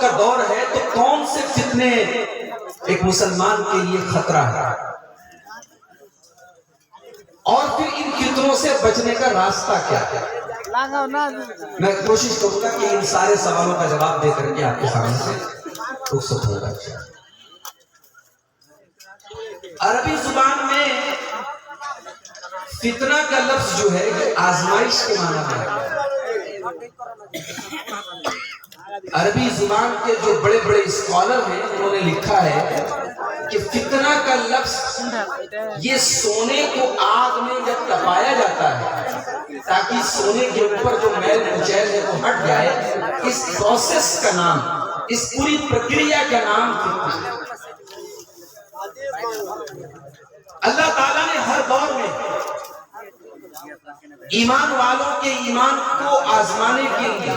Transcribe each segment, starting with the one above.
کا دور ہے تو کون سے فتنے ایک مسلمان کے لیے خطرہ ہے، اور پھر ان فتنوں سے بچنے کا راستہ کیا ہے؟ میں کوشش کروں گا کہ ان سارے سوالوں کا جواب دے کر کے آپ کے سامنے سے رخصت ہوگا۔ عربی زبان میں فتنہ کا لفظ جو ہے یہ آزمائش کے معنی میں ہے۔ عربی زبان کے جو بڑے بڑے اسکالر ہیں انہوں نے لکھا ہے کہ فتنہ کا لفظ یہ سونے کو آگ میں جب تپایا جاتا ہے تاکہ سونے کے اوپر جو میل کچیل ہے وہ ہٹ جائے، اس پروسیس کا نام، اس پوری پرکریا کا نام فتنہ ہے۔ اللہ تعالیٰ نے ہر دور میں ایمان والوں کے ایمان کو آزمانے کے لیے،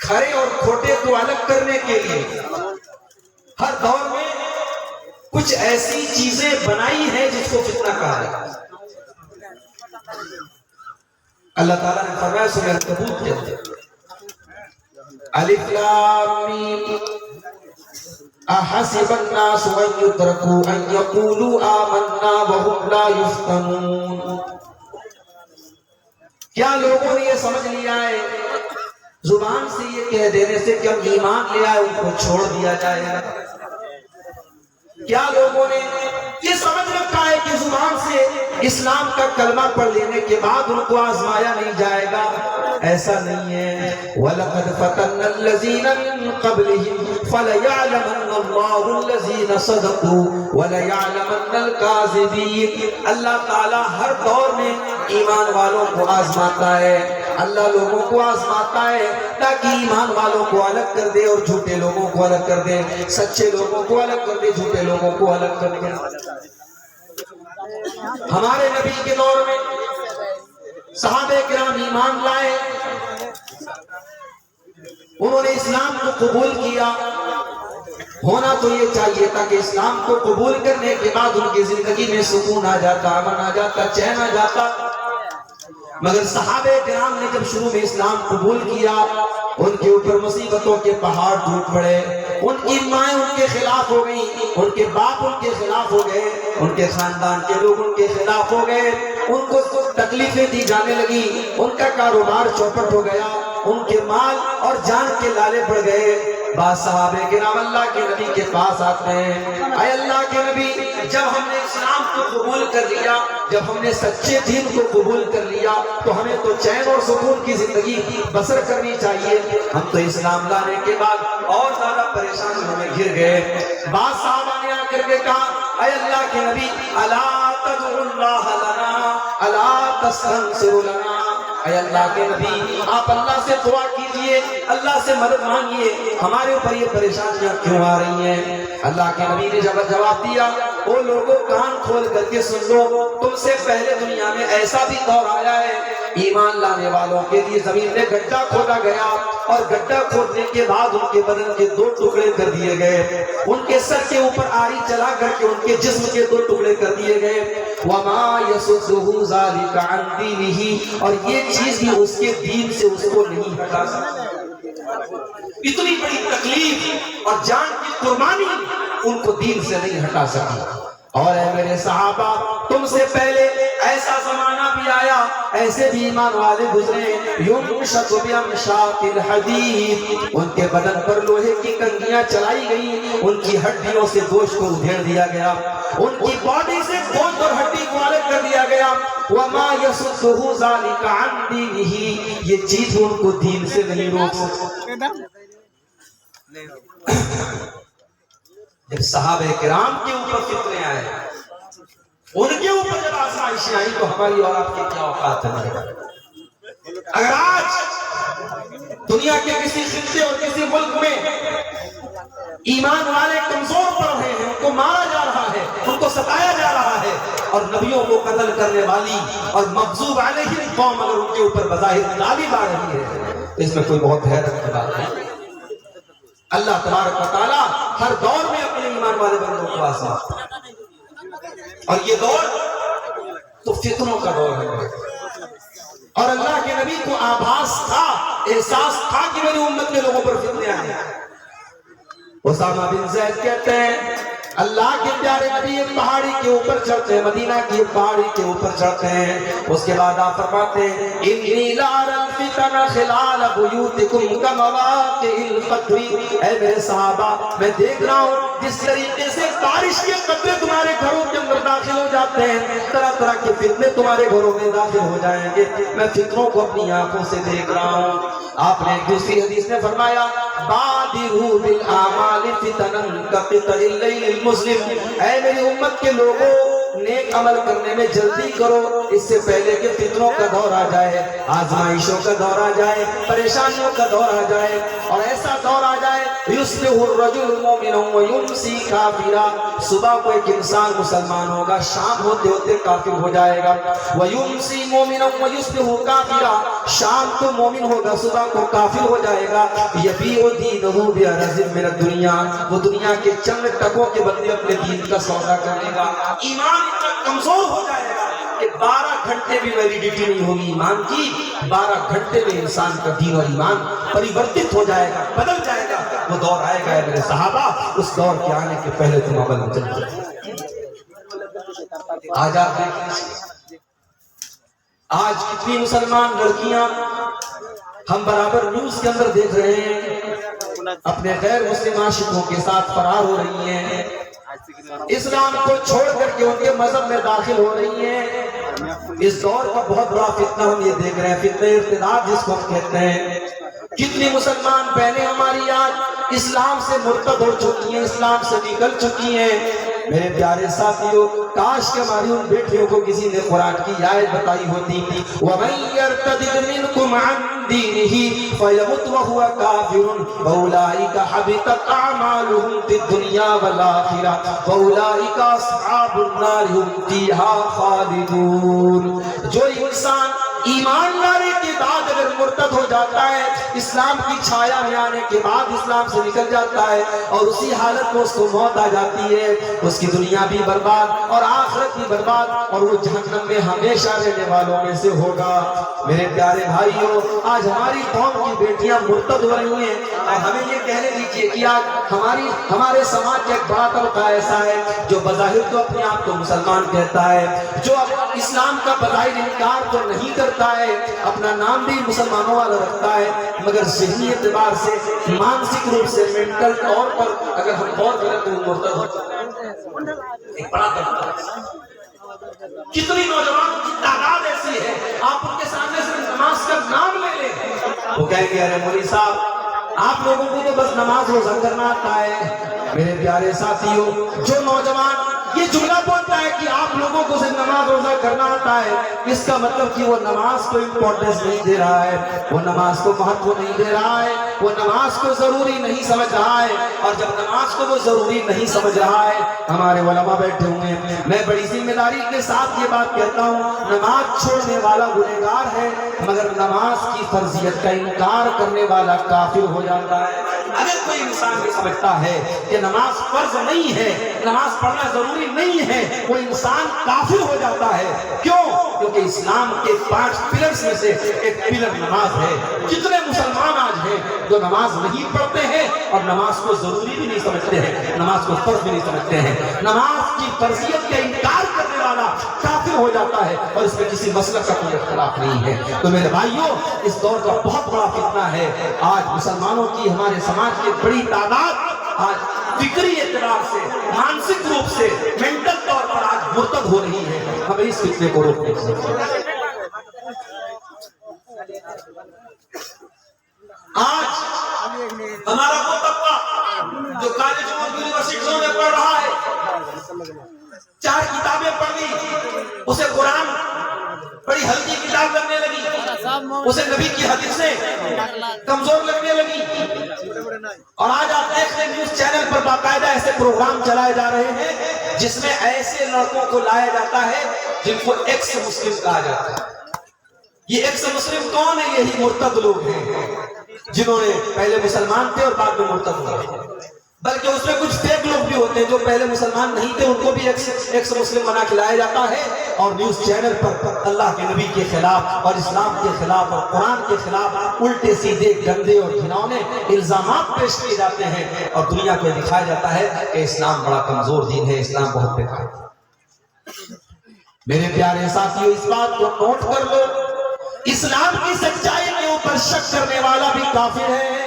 کھرے اور کھوٹے کو الگ کرنے کے لیے ہر دور میں کچھ ایسی چیزیں بنائی ہیں جس کو فتنہ کہا ہے۔ اللہ تعالیٰ نے فرمایا سورہ عنکبوت کے اندر الف لام میم احسب الناس ان يتركوا ان يقولوا آمنا وهم لا يفتنون، کیا لوگوں نے یہ سمجھ لیا ہے زبان سے یہ کہہ دینے سے کہ ہم ایمان لے آئے ان کو چھوڑ دیا جائے گا؟ کیا لوگوں نے یہ سمجھ رکھا ہے کہ زبان سے اسلام کا کلمہ پڑھ لینے کے بعد ان کو آزمایا نہیں جائے گا؟ ایسا نہیں ہے۔ وَلَقَدْ فَتَنَّا الَّذِينَ مِن قَبْلِهِمْ فَلَيَعْلَمَنَّ اللَّهُ الَّذِينَ صَدَقُوا وَلَيَعْلَمَنَّ الْكَاذِبِينَ۔ اللہ تعالیٰ ہر دور میں ایمان والوں کو آزماتا ہے، اللہ لوگوں کو آزماتا ہے تاکہ ایمان والوں کو الگ کر دے اور جھوٹے لوگوں کو الگ کر دے، سچے لوگوں کو الگ کر دے، جھوٹے لوگوں کو الگ کر دے۔ ہمارے نبی کے دور میں صحابہ کرام ایمان لائے، انہوں نے اسلام کو قبول کیا۔ ہونا تو یہ چاہیے تھا کہ اسلام کو قبول کرنے کے بعد ان کی زندگی میں سکون آ جاتا، امن آ جاتا، چین آ جاتا، مگر صحابہ کرام نے جب شروع میں اسلام قبول کیا ان کے اوپر مصیبتوں کے پہاڑ ٹوٹ پڑے، ان کی مائیں ان کے خلاف ہو گئی، ان کے باپ ان کے خلاف ہو گئے، ان کے خاندان کے لوگ ان کے خلاف ہو گئے، ان کو تکلیفیں دی جانے لگی، ان کا کاروبار چوپٹ ہو گیا، ان کے مال اور جان کے لالے پڑ گئے۔ بعض صحابہ کرام اللہ کے نبی کے پاس آتے ہیں، اے اللہ کے نبی، جب ہم نے اسلام کو قبول کر لیا، جب ہم نے سچے دین کو قبول کر لیا تو ہمیں تو چین اور سکون کی زندگی بسر کرنی چاہیے، ہم تو اسلام لانے کے بعد اور زیادہ پریشانیوں میں گھر گئے۔ بعض صحابہ نے آ کر کے کہا، اے اللہ کے نبی، الا تدعو اللہ لنا الا تستنصر لنا، اے اللہ کے نبی آپ اللہ سے دعا کیجئے، اللہ سے مدد مانگیے، ہمارے اوپر یہ پریشانیاں کیوں آ رہی ہیں؟ اللہ کے نبی نے جواب دیا، وہ لوگوں کان کھول کر کے سن لو، تم سے پہلے دنیا میں ایسا بھی دور آیا ہے ایمان لانے والوں کے لیے زمین میں گڈھا کھودا گیا اور گڈھا کھودنے کے بعد ان کے بدن کے 2 ٹکڑے کر دیے گئے، ان کے سر کے اوپر آری چلا کر کے ان کے جسم کے 2 ٹکڑے کر دیے گئے۔ وَمَا يَسُدُّهُ ذَلِكَ عَنْ دِينِهِ، اور یہ چیز بھی اس کے دین سے اس کو نہیں ہٹا سکتی۔ اتنی بڑی تکلیف اور جان کی قربانی ان کو دین سے نہیں ہٹا سکی۔ اور اے میرے صحابہ، تم سے پہلے ایسا زمانہ بھی آیا، ایسے بھی ایمان والے گزرے، يُنشَطُ بِأَمْشَاطِ الْحَدِيدِ، ان کے بدن پر لوہے کی کنگیاں چلائی گئی، ان کی ہڈیوں سے گوشت کو ادھیڑ دیا گیا، ان کی باڈی سے گوشت اور ہڈی کو الگ کر دیا گیا۔ وَمَا يَسُدُّهُ ذَلِكَ عَنْ دِينِهِ، یہ چیز ان کو دین سے نہیں روک سکتی۔ جب صحابہ کرام کے اوپر فتنے آئے، ان کے اوپر جب آزمائشیں آئی تو ہماری اور آپ کی کیا اوقات ہے؟ اگر آج دنیا کے کسی خطے اور کسی ملک میں ایمان والے کمزور پڑ رہے ہیں، ان کو مارا جا رہا ہے، ان کو ستایا جا رہا ہے، اور نبیوں کو قتل کرنے والی اور مغضوب علیہم قوم اگر ان کے اوپر بظاہر غالب آ رہی ہے تو اس میں کوئی بہت حیرت کی بات ہے۔ اللہ تبارک و تعالی ہر دور میں اپنے ایمان والے بندوں کو آزماتا ہے، اور یہ دور تو فتنوں کا دور ہے، اور اللہ کے نبی کو آبھاس تھا، احساس تھا کہ میری امت میں لوگوں پر فتنے آئے. اسامہ بن زید کہتے ہیں اللہ کے پیارے نبی ایک پہاڑی کے اوپر چڑھتے ہیں, مدینہ کی ایک پہاڑی کے اوپر چڑھتے ہیں. اس کے بعد آپ فرماتے ہیں انی لارا الفتن خلال بیوتکم کمواقع القطر. اے میرے صحابہ, میں دیکھ رہا ہوں جس طریقے سے بارش کے قطرے تمہارے گھروں کے اندر داخل ہو جاتے ہیں, طرح طرح کے فتنے تمہارے گھروں میں داخل ہو جائیں گے. میں فتنوں کو اپنی آنکھوں سے دیکھ رہا ہوں. آپ نے ایک دوسری حدیث میں فرمایا بادروا بالاعمال فتنا کقطع اللیل المظلم. اے میری امت کے لوگوں, نیک عمل کرنے میں جلدی کرو اس سے پہلے کہ فتنوں کا دور آ جائے, آزمائشوں کا دور آ جائے, پریشانیوں کا دور آ جائے, اور ایسا دور آ جائے یصبح الرجل مؤمنا ویمسی کافرا. صبح کو ایک انسان مسلمان ہوگا, شام ہوتے ہوتے کافر ہو جائے گا. ویمسی مؤمنا ویصبح کافرا, شام کو مومن ہوگا, صبح کو کافر ہو جائے گا. یبیع دینہ بعرض من الدنیا, وہ دنیا کے چند ٹکوں کے بدلے اپنے دین کا سودا کرے گا. ایمان اتنا کمزور ہو جائے گا کہ 12 گھنٹے بھی ویلیڈیٹی نہیں ہوگی ایمان کی. 12 گھنٹے میں انسان کا دین اور ایمان پریورتت ہو جائے گا, بدل جائے گا. وہ دور آئے گا میرے صحابہ, اس دور کے آنے کے پہلے تم عمل میں چل جائے. آج آپ دیکھیں, آج کتنی مسلمان لڑکیاں ہم برابر نیوز کے اندر دیکھ رہے ہیں اپنے غیر مسلم عاشقوں کے ساتھ فرار ہو رہی ہیں, اسلام کو چھوڑ کر کے ان کے مذہب میں داخل ہو رہی ہیں. اس دور کا بہت بڑا فتنہ ہم یہ دیکھ رہے ہیں, فتنہ ارتداد جس کو ہم کہتے ہیں. کتنی مسلمان بہنیں ہماری آج اسلام سے مرتد ہو چکی ہیں, اسلام سے نکل چکی ہیں. میرے پیارے ساتھیوں, کاش کہ ہماری ان بیٹیوں کو کسی نے قرآن کی آیت بتائی ہوتی. وَمَن يَرْتَدِدْ مِنْكُمْ عَنْ دِينِهِ فَيَمُتْ وَهُوَ كَافِرٌ فَأُولَٰئِكَ حَبِطَتْ أَعْمَالُهُمْ فِي الدُّنْيَا وَالْآخِرَةِ وَأُولَٰئِكَ أَصْحَابُ النَّارِ هُمْ فِيهَا خَالِدُونَ. جو انسان ایمان لانے کے بعد اگر مرتد ہو جاتا ہے, اسلام کی چھایا میں آنے کے بعد اسلام سے نکل جاتا ہے, اور اسی حالت میں اس کو موت آ جاتی ہے, اس کی دنیا بھی برباد اور آخرت بھی برباد, اور وہ جہنم میں ہمیشہ رہنے والوں میں سے ہوگا. میرے پیارے بھائیوں, آج ہماری قوم کی بیٹیاں مرتد ہو رہی ہیں, اور ہمیں یہ کہنے دیجیے کہ آج ہمارے سماج کا ایک بڑا طبقہ ایسا ہے جو بظاہر تو اپنے آپ کو مسلمان کہتا ہے, جو اسلام کا بظاہر انکار تو نہیں کرتا ہے, اپنا نام بھی مسلمانوں والا رکھتا ہے, مگر ذہنی اعتبار سے, مانسک روپ سے, مینٹل طور پر اگر ہم غور کریں تو مرتد ہو جاتا ہے. ایک بڑا طبقہ ہے. کتنی نوجوانوں کی تعداد ایسی ہے, آپ ان کے سامنے سے نماز کا نام لے لیں, وہ کہیں گے ارے مولوی صاحب آپ لوگوں کو تو بس نماز روزہ کرنا آتا ہے. میرے پیارے ساتھیوں, جو نوجوان یہ جملہ بولتا ہے کہ آپ لوگوں کو صرف نماز روزہ کرنا آتا ہے, اس کا مطلب کہ وہ نماز کو امپورٹنس نہیں دے رہا ہے, وہ نماز کو مہتو نہیں دے رہا ہے, وہ نماز کو ضروری نہیں سمجھ رہا ہے. اور جب نماز کو وہ ضروری نہیں سمجھ رہا ہے, ہمارے علماء بیٹھے ہوئے ہیں, میں بڑی ذمہ داری کے ساتھ یہ بات کہتا ہوں, نماز چھوڑنے والا گنہگار ہے, مگر نماز کی فرضیت کا انکار کرنے والا کافر ہو جاتا ہے. اگر کوئی انسان یہ سمجھتا ہے کہ نماز فرض نہیں ہے, نماز پڑھنا ضروری نہیں ہے, وہ انسان کافر ہو جاتا ہے. کیوں؟ کیونکہ اسلام کے 5 پلرز میں سے ایک پلر نماز ہے. جتنے مسلمان آج ہیں جو نماز نہیں پڑھتے ہیں اور نماز کو ضروری بھی نہیں سمجھتے ہیں, نماز کو فرض بھی نہیں سمجھتے ہیں, نماز کی فرضیت کا انکار کرنے والا کافر ہو جاتا ہے, اور اس میں کسی مسلک کا کوئی اختلاف نہیں ہے. تو میرے بھائیوں, اس دور کا بہت بڑا فتنہ ہے. آج مسلمانوں کی, ہمارے سماج کی بڑی تعداد آج فکری اعتبار سے, مانسک روپ سے, مینٹل طور پر آج مرتد ہو رہی ہے. ہمیں اس فتنے کو روکنے کی ضرورت ہے. آج ہمارا وہ طبقہ جو کالجوں اور یونیورسٹیوں میں پڑھ رہا ہے, 4 کتابیں پڑھ لی, اسے قرآن بڑی ہلکی کتاب لگنے لگی, اسے نبی کی حدیثیں کمزور لگنے لگی. اور آج آپ دیکھ رہے نیوز چینل پر باقاعدہ ایسے پروگرام چلائے جا رہے ہیں جس میں ایسے لڑکوں کو لایا جاتا ہے جن کو ایکس مسلم کہا جاتا ہے. یہ ایکس مسلم کون ہے؟ یہی مرتد لوگ ہیں جنہوں نے پہلے مسلمان تھے اور بعد میں مرتد ہوئے. بلکہ اس میں کچھ فیک لوگ بھی ہوتے ہیں جو پہلے مسلمان نہیں تھے، ان کو بھی ایک سے مسلم بنا کھلایا جاتا ہے، اور نیوز چینل پر اللہ کے نبی کے خلاف اور اسلام کے خلاف اور قرآن کے خلاف الٹے سیدھے گندے اور گھناؤنے الزامات پیش کیے جاتے ہیں، اور دنیا کو دکھایا جاتا ہے کہ اسلام بڑا کمزور دین ہے، اسلام بہت بیکار ہے۔ میرے پیارے ساتھیوں، اس بات کو نوٹ کر لو، اسلام کی سچائی کے اوپر شک کرنے والا بھی کافر ہے،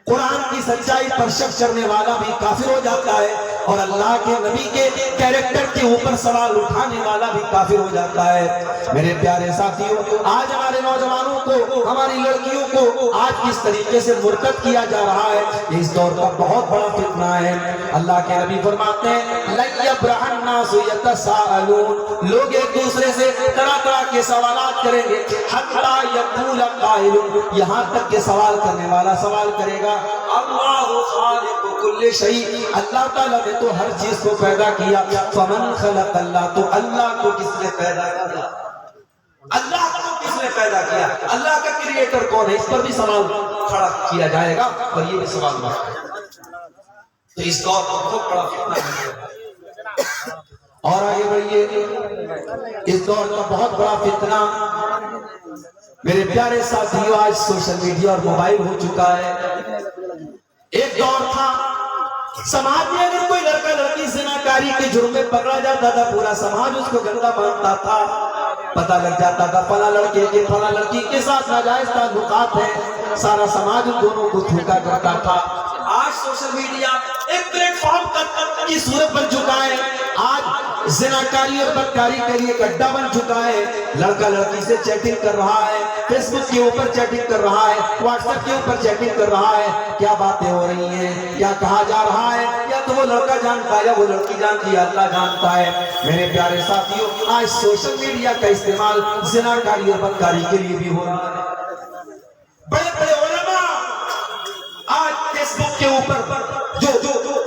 قرآن کی سچائی پر شک کرنے والا بھی کافر ہو جاتا ہے، اور اللہ کے نبی کے کیریکٹر کے اوپر سوال اٹھانے والا بھی کافر ہو جاتا ہے۔ میرے پیارے ساتھیوں، آج ہمارے نوجوانوں کو، ہماری لڑکیوں کو آج کس طریقے سے مرتد کیا جا رہا ہے، اس دور کا بہت بڑا فتنہ ہے۔ اللہ کے نبی فرماتے ہیں لَن يَبْرَحَ النَّاسُ يَتَسَاءَلُونَ، لوگ ایک دوسرے سے طرح طرح کے سوالات کریں گے، حَتَّى يَقُولَ قَائِلٌ، یہاں تک کہ سوال کرنے والا سوال کرے گا اللہ خالق کل شیء، اللہ تعالیٰ نے تو ہر چیز کو پیدا کیا، فمن خلق اللہ، تو اللہ کو کس نے پیدا کیا، اللہ کو کس نے پیدا کیا، اللہ کا کریٹر کون ہے، اس پر بھی سوال کھڑا کیا جائے گا، اور یہ بھی سوال بات ہے۔ تو اس دور پر بہت بڑا فتنہ ہے، اور آگے بڑھیے، اس دور کا بہت بڑا فتنہ میرے پیارے ساتھیوں آج سوشل میڈیا اور موبائل ہو چکا ہے۔ ایک دور تھا سماج میں اگر کوئی لڑکا لڑکی زناکاری کے جرم میں پکڑا جاتا تھا، پورا سماج اس کو گندا مانتا تھا، پتہ لگ جاتا تھا فلاں لڑکے کے فلاں لڑکی کے ساتھ ناجائز تعلقات ہیں، سارا سماج ان دونوں کو تھوکا کرتا تھا۔ آج سوشل میڈیا ایک پلیٹ فارم کی صورت بن چکا ہے، آج زناکاری اور بدکاری کے لیے ایک اڈا بن چکا ہے، لڑکا لڑکی سے چیٹنگ کر رہا ہے، فیس بک کے اوپر چیٹنگ کر رہا ہے، واٹس ایپ کے اوپر چیٹنگ کر رہا ہے، کیا باتیں ہو رہی ہیں، کیا کہا جا رہا ہے، یا تو وہ لڑکا جانتا ہے یا وہ لڑکی جانتی ہے، اللہ جانتا ہے۔ میرے پیارے ساتھیوں، آج سوشل میڈیا کا استعمال زناکاری اور بدکاری کے لیے بھی ہو رہا ہے۔ بڑے بڑے علماء آج فیس بک کے اوپر جو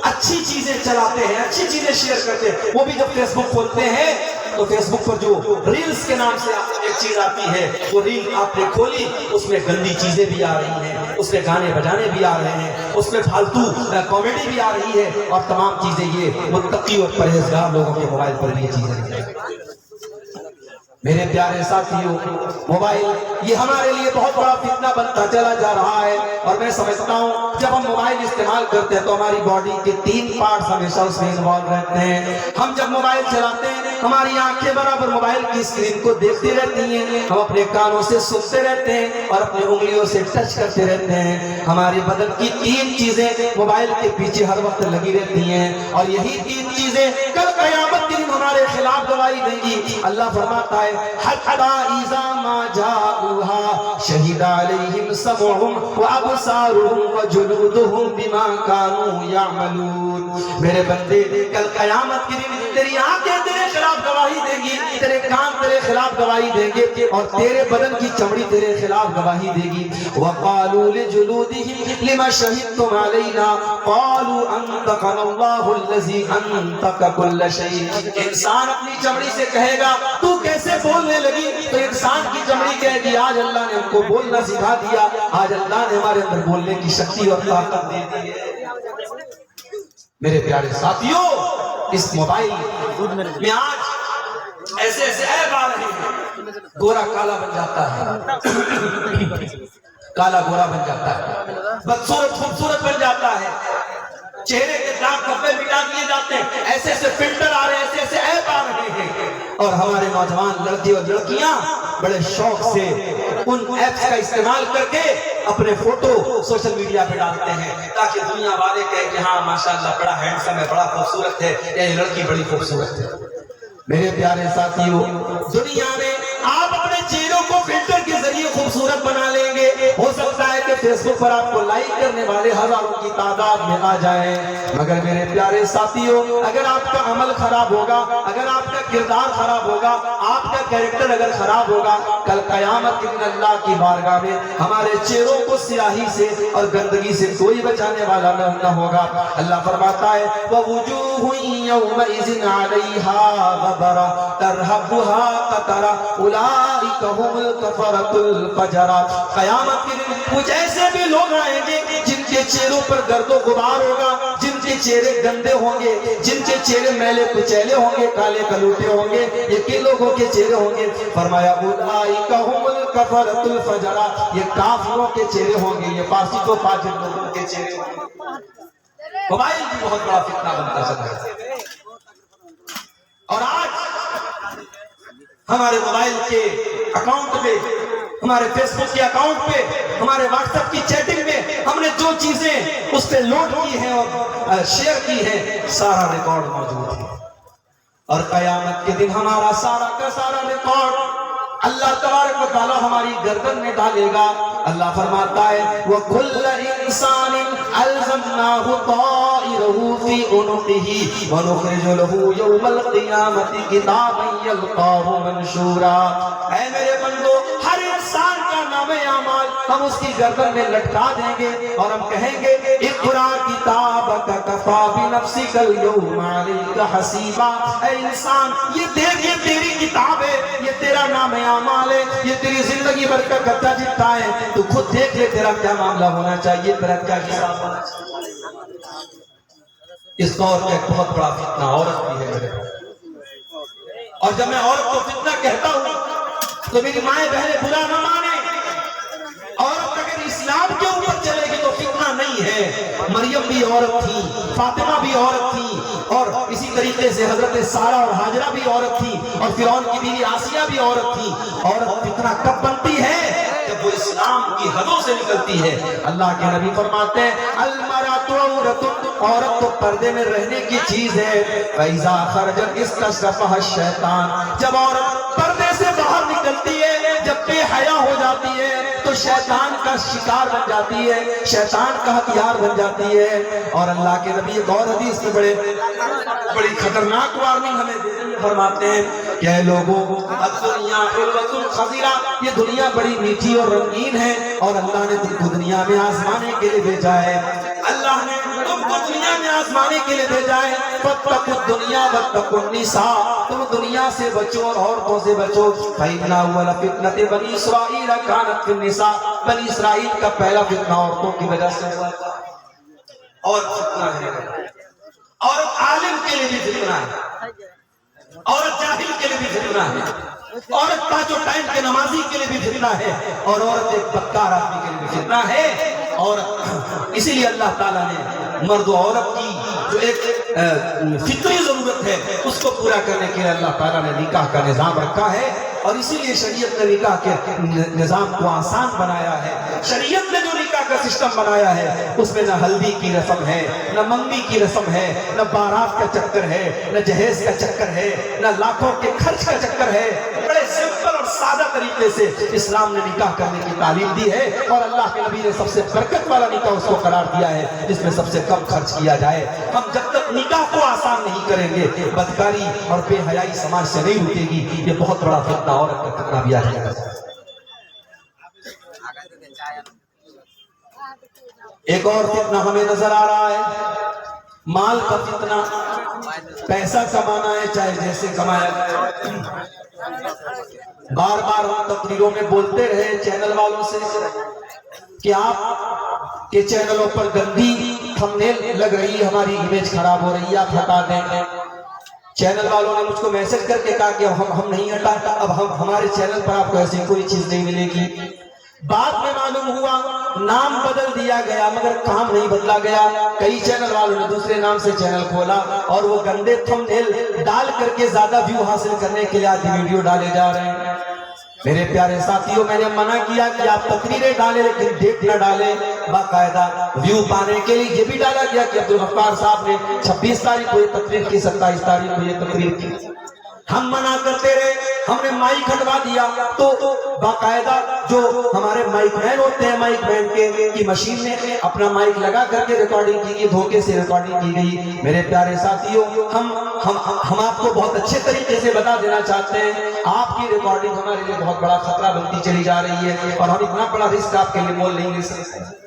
اچھی چیزیں چلاتے ہیں، اچھی چیزیں شیئر کرتے ہیں، وہ بھی جب فیس بک کھولتے ہیں تو فیس بک پر جو ریلز کے نام سے ایک چیز آتی ہے، وہ ریل آپ نے کھولی، اس میں گندی چیزیں بھی آ رہی ہیں، اس میں گانے بجانے بھی آ رہے ہیں، اس میں فالتو کامیڈی بھی آ رہی ہے، اور تمام چیزیں یہ متقی اور پرہیزگار لوگوں کے موبائل پر یہ چیزیں ہیں۔ میرے پیارے ساتھیوں، موبائل یہ ہمارے لیے بہت بڑا فتنہ بنتا چلا جا رہا ہے، اور میں سمجھتا ہوں جب ہم موبائل استعمال کرتے ہیں تو ہماری باڈی کے 3 پارٹس ہمیشہ اس میں انوالو رہتے ہیں۔ ہم جب موبائل چلاتے ہیں ہماری آنکھیں برابر موبائل کی اسکرین کو دیکھتی رہتی ہیں، ہم اپنے کانوں سے سنتے رہتے ہیں اور اپنی انگلیوں سے ٹچ کرتے رہتے ہیں، ہماری بدن کی 3 چیزیں موبائل کے پیچھے ہر وقت لگی رہتی ہیں، اور یہی 3 چیزیں کل قیامت کے دن ہمارے خلاف گواہی دیں گی۔ اللہ فرماتا ہے حَتَّى إِذَا مَا جَاءُوهَا شَهِدَ عَلَيْهِمْ سَمْعُهُمْ وَأَبْصَارُهُمْ وَجُلُودُهُمْ بِمَا كَانُوا يَعْمَلُونَ۔ میرے بندے، کل قیامت کے دن تیری آنکھیں تیرے خلاف گواہی دیں گی، تیرے کان تیرے خلاف گواہی دیں گے، اور تیرے بدن کی چمڑی تیرے خلاف گواہی دے گی۔ وَقَالُوا لِجُلُودِهِمْ لِمَ شَهِدتُّمْ عَلَيْنَا قَالُوا أَنطَقَنَا اللَّهُ الَّذِي أَنطَقَ كُلَّ شَيْءٍ۔ انسان اپنی چمڑی سے کہے گا تو کیسے بولنے لگی، تو انسان کی چمڑی کہے گی آج اللہ نے ہم کو بولنا سکھا دیا، آج اللہ نے ہمارے اندر بولنے کی شکتی اور طاقت دے دی ہے۔ میرے پیارے ساتھیوں، اس موبائل میں آج ایسے ایسے عیب آ رہے ہیں، گورا کالا بن جاتا ہے، کالا گورا بن جاتا ہے، بدصورت خوبصورت بن جاتا ہے، چہرے کے داغ دھبے مٹا دیے جاتے ہیں، ایسے ایسے فلٹر آ رہے ہیں، ایسے ایسے عیب آ رہے ہیں، اور ہمارے نوجوان لڑکے اور لڑکیاں بڑے شوق سے ان ایپس کا استعمال کر کے اپنے فوٹو سوشل میڈیا پہ ڈالتے ہیں، تاکہ دنیا والے کہیں کہ ہاں ماشاءاللہ بڑا ہینڈسم ہے، بڑا خوبصورت ہے، یا یہ لڑکی بڑی خوبصورت ہے۔ میرے پیارے ساتھیوں، دنیا میں آپ اپنے چہروں کو فلٹر کے ذریعے خوبصورت بنا لیں گے، ہو سکتا ہے کہ فیس بک پر آپ کو لائک کرنے والے ہزاروں کی تعداد میں آ جائیں، مگر میرے پیارے ساتھیوں، اگر آپ کا عمل خراب ہوگا، اگر آپ کا کردار خراب ہوگا، آپ کا کیریکٹر اگر خراب ہوگا، کل قیامت کے دن اللہ کی بارگاہ میں ہمارے چہروں کو سیاہی سے اور گندگی سے کوئی بچانے والا نہ ہوگا۔ اللہ فرماتا ہے وَوُجُوهٌ يَوْمَئِذٍ عَلَيْهَا غَبَرَةٌ تَرْهَقُهَا قَتَرَةٌ أُولَئِكَ هُمُ الْكَفَرَةُ الْفَجَرَةُ۔ قیامت کے دن کچھ ایسے بھی لوگ آئیں گے جن کے چہروں پر گرد و غبار ہوگا، چہرے گندے ہوں گے، جن کے چہرے میلے کچیلے ہوں گے، کالے کلوٹے ہوں گے، یہ کن لوگوں کے چہرے ہوں گے؟ فرمایا اولئک هم الکفرۃ الفجرہ، یہ کافروں کے چہرے ہوں گے، یہ فاسق و فاجر لوگوں کے چہرے ہوں گے۔ موبائل بھی بہت بڑا فتنہ بنتا چلا ہے، اور آج ہمارے موبائل کے اکاؤنٹ پہ، ہمارے فیس بک کے اکاؤنٹ پہ، ہمارے واٹس ایپ کی چیٹنگ میں ہم نے جو چیزیں اس پہ لوڈ کی ہیں اور شیئر کی ہیں، سارا ریکارڈ موجود ہے، اور قیامت کے دن ہمارا سارا کا سارا ریکارڈ اللہ تبارک و تعالی ہماری گردن میں ڈالے گا۔ اللہ فرماتا ہے وَكُلَّ إِنسَانٍ أَلْزَمْنَاهُ طَائِرَهُ فِي عُنُقِهِ وَنُخْرِجُ لَهُ يَوْمَ الْقِيَامَةِ كِتَابًا يَلْقَاهُ مَنشُورًا۔ اے میرے بندو، ہر انسان کا نام اعمال ہم اس کی گردن میں لٹکا دیں گے اور ہم کہیں گے اقرا کتابک کفا بنفسک اليوم علیک حسیبا۔ اے انسان، یہ دیکھ، یہ تیری کتاب ہے، یہ تیرا نام اعمال ہے، یہ تیری زندگی بھر کا گتا جتا ہے، تو خود دیکھ لے تیرا کیا معاملہ ہونا چاہیے، تیرا کیا حساب ہونا چاہیے۔ اس دور کا ایک بہت بڑا فتنہ عورت بھی ہے میرے پاس، اور جب میں عورت کو فتنہ کہتا ہوں تو میری مائیں بہنیں برا نہ مانے۔ عورت اگر اسلام کے اوپر چلے گی تو فتنہ نہیں ہے۔ مریم بھی عورت تھی، فاطمہ بھی عورت تھی، اور اسی طریقے سے حضرت سارہ اور ہاجرہ بھی عورت تھی، اور فرعون کی بیوی آسیہ بھی عورت تھی۔ عورت فتنہ کب بنتی ہے؟ جب وہ اسلام کی حدوں سے نکلتی ہے۔ اللہ کے نبی فرماتے ہیں المرأۃ عورۃ، عورت تو پردے میں رہنے کی چیز ہے، فإذا خرجت استشرفها الشیطان، جب عورت پردے سے باہر نکلتی ہے، جب بے حیا ہو جاتی ہے تو شیطان کا شکار بن جاتی ہے، شیطان کا ہتھیار بن جاتی ہے۔ اور اللہ کے نبی ایک اور حدیث میں بڑی خطرناک وارننگ ہمیں فرماتے ہیں کہ اے لوگوں، الدنیا حلوۃ خضرہ، یہ دنیا بڑی میٹھی اور رنگین ہے، اور اللہ نے تم کو دنیا میں آزمانے کے لیے بھیجا ہے، اللہ نے تم کو دنیا میں آزمانے کے لیے بھیجا ہے۔ فاتقوا الدنیا واتقوا النساء، تم دنیا سے بچو اور عورتوں سے بچو۔ فإن أول فتنة بنی اسرائیل كانت في النساء، بنی اسرائیل کا پہلا فتنہ عورتوں کی وجہ سے ہوا تھا، اور فتنہ ہے، عورت عالم کے لیے بھی فتنہ ہے، عورت جاہل کے لیے بھی فتنہ ہے، عورت پانچ ٹائم کے نمازی کے لیے بھی فتنہ ہے، اور عورت ایک بدکار آدمی کے لیے بھی فتنہ ہے۔ اور اسی لیے اللہ تعالیٰ نے مرد و عورت کی جو ایک فطری ضرورت ہے اس کو پورا کرنے کے لیے اللہ تعالیٰ نے نکاح کا نظام رکھا ہے، اور اسی لیے شریعت نے نکاح کے نظام کو آسان بنایا ہے۔ شریعت نے جو نکاح کا سسٹم بنایا ہے اس میں نہ ہلدی کی رسم ہے، نہ منگنی کی رسم ہے، نہ بارات کا چکر ہے، نہ جہیز کا چکر ہے، نہ لاکھوں کے خرچ کا چکر ہے۔ بڑے سمپل اور سادہ طریقے سے اسلام نے نکاح کرنے کی تعلیم دی ہے، اور اللہ کے نبی نے سب سے برکت والا نکاح اس کو قرار دیا ہے جس میں سب سے کم خرچ کیا جائے۔ ہم جب تک نکاح کو آسان نہیں کریں گے، بدکاری اور بے حیائی سماج سے نہیں رکے گی۔ یہ بہت بڑا فتنہ عورت کا فتنہ بھی آ جائے گا۔ ایک اور فتنہ ہمیں نظر آ رہا ہے، مال کا فتنہ۔ پیسہ کمانا ہے چاہے جیسے کمایا جائے۔ بار بار ہم تقریروں میں بولتے رہے چینل والوں سے کہ آپ کے چینلوں پر گندی تھمبنیل لگ رہی ہے، ہماری امیج خراب ہو رہی ہے، آپ ہٹا دیں۔ چینل والوں نے مجھ کو میسج کر کے کہا کہ ہم نہیں ہٹاتا، اب ہمارے چینل پر آپ کو ایسی کوئی چیز نہیں ملے گی۔ بعد میں معلوم ہوا نام بدل دیا گیا مگر کام نہیں بدلا گیا۔ کئی چینل والوں نے دوسرے نام سے چینل کھولا اور وہ گندے تھمبنیل ڈال کر کے زیادہ ویو حاصل کرنے کے لیے آدھی ویڈیو ڈالے جا رہے ہیں۔ میرے پیارے ساتھیوں، میں نے منع کیا کہ آپ تقریریں ڈالیں لیکن ڈیٹ نہ ڈالیں۔ باقاعدہ ویو پانے کے لیے یہ بھی ڈالا گیا کہ عبدالغفار صاحب نے 26 تاریخ کو یہ تقریر کی، 27 تاریخ کو یہ تقریر کی۔ ہم منع کرتے رہے، ہم نے مائک ہٹوا دیا تو باقاعدہ جو ہمارے مائک مین ہوتے ہیں، مائک مین کی مشین میں اپنا مائک لگا کر کے ریکارڈنگ کی گئی، دھوکے سے ریکارڈنگ کی گئی۔ میرے پیارے ساتھیوں، ہم آپ کو بہت اچھے طریقے سے بتا دینا چاہتے ہیں، آپ کی ریکارڈنگ ہمارے لیے بہت بڑا خطرہ بنتی چلی جا رہی ہے، اور ہم اتنا بڑا رسک آپ کے لیے مول نہیں لے سکتے۔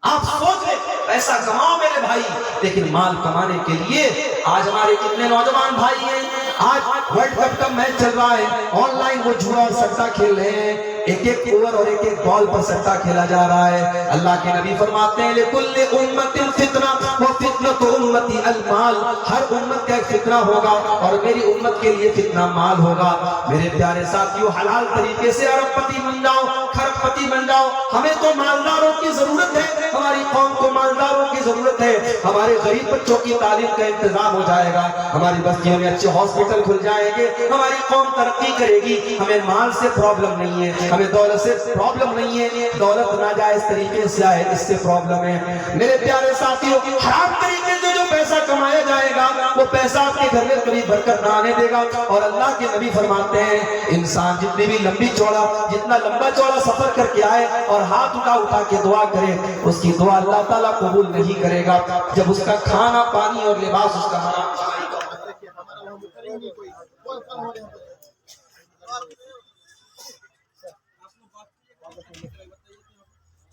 آپ سوچ لیں، پیسہ کماؤ میرے بھائی، لیکن مال کمانے کے لیے آج ہمارے کتنے نوجوان بھائی ہیں، آج ورلڈ کپ کا میچ چل رہا ہے، آن لائن وہ جوا اور سٹا کھیل رہے ہیں، ایک ایک اوور اور ایک ایک بال پر سٹا کھیلا جا رہا ہے. اللہ کے نبی فرماتے ہیں لِكُلِّ أُمَّةٍ فِتْنَةٌ وَفِتْنَةُ أُمَّتِي الْمَالُ. ہر امت کا ایک فتنہ ہوگا اور میری امت کے لیے فتنہ مال ہوگا. میرے پیارے ساتھیوں حلال طریقے سے ارب پتی بن جاؤ, کھرب پتی بن جاؤ. ہمیں تو مالداروں کی ضرورت ہے, ہماری قوم کو مالداروں کی ضرورت ہے. ہمارے غریب بچوں کی تعلیم کا انتظام ہو جائے گا, ہماری بستیوں میں اچھے ہاسپٹل کھل جائیں گے, ہماری قوم ترقی کرے گی. ہمیں مال سے پرابلم نہیں ہے, ہمیں دولت سے پرابلم نہیں ہے. دولت ناجائز طریقے سے آئے اس سے پرابلم ہے. میرے پیارے ساتھیوں حرام طریقے سے جو پیسہ کمایا جائے گا وہ پیسہ آپ کے گھر میں کبھی برکت نہ آنے دے گا. اور اللہ کے نبی فرماتے ہیں انسان جتنی بھی جتنا لمبا چوڑا سفر کر کے آئے اور ہاتھ اٹھا کے دعا کرے, اس کی دعا اللہ تعالیٰ قبول نہیں کرے گا جب اس کا کھانا پانی اور لباس اس کا حرام.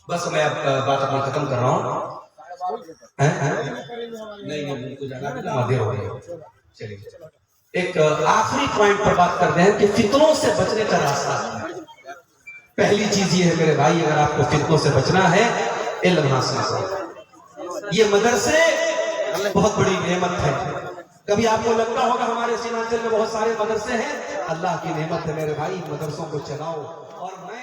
بس میں اب بات اپنی ختم کر رہا ہوں. چلیے ایک آخری پوائنٹ پر بات کرتے ہیں کہ فتنوں سے بچنے کا راستہ. پہلی چیز یہ ہے میرے بھائی, اگر آپ کو فتنوں سے بچنا ہے علم حاصل کرو. یہ مدرسے بہت بڑی نعمت ہے. کبھی آپ کو لگتا ہوگا ہمارے سینانچل میں بہت سارے مدرسے ہیں, اللہ کی نعمت ہے میرے بھائی. مدرسوں کو چلاؤ. اور میں